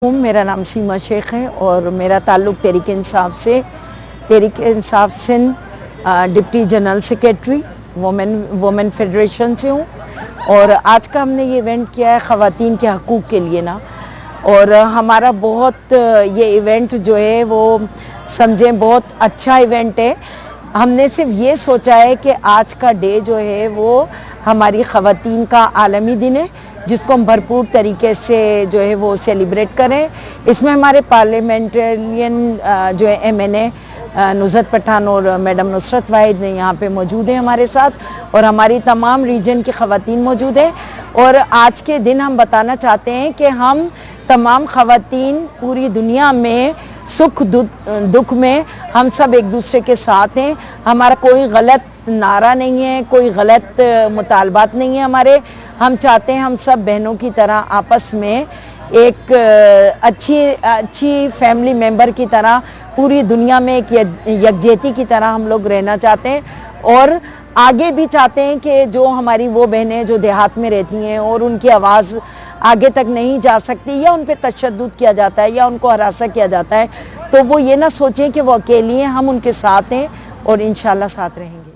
मेरा नाम सीमा शेख है और मेरा ताल्लुक़ तहरीक इंसाफ से Tehreek Insaf Sindh deputy general secretary women federation से हूँ। और आज का हमने ये इवेंट किया है ख़वातीन के हकूक़ के लिए ना। और हमारा बहुत ये इवेंट जो है वो समझें बहुत अच्छा इवेंट है। हमने सिर्फ ये सोचा है कि आज का डे जो है वो हमारी ख़वातीन का आलमी दिन है, जिसको हम भरपूर तरीके से जो है वो सेलिब्रेट करें। इसमें हमारे पार्लियामेंटेरियन जो है MNA नुसरत पठान और मैडम नुसरत वाहिद ने यहाँ पे मौजूद हैं हमारे साथ, और हमारी तमाम रीजन की ख़वातीन मौजूद हैं। और आज के दिन हम बताना चाहते हैं कि हम तमाम ख़वातीन पूरी दुनिया में सुख दुख में हम सब एक दूसरे के साथ हैं। हमारा कोई गलत नारा नहीं है, कोई गलत मुतालबात नहीं है हमारे। हम चाहते हैं हम सब बहनों की तरह आपस में एक अच्छी फैमिली मेंबर की तरह पूरी दुनिया में एक यकजहती की तरह हम लोग रहना चाहते हैं। और आगे भी चाहते हैं कि जो हमारी वो बहनें जो देहात में रहती हैं और उनकी आवाज़ आगे तक नहीं जा सकती, या उन पे तशद्दुद किया जाता है या उनको हरासा किया जाता है, तो वो ये ना सोचें कि वो अकेली हैं। हम उनके साथ हैं और इंशाल्लाह साथ रहेंगे।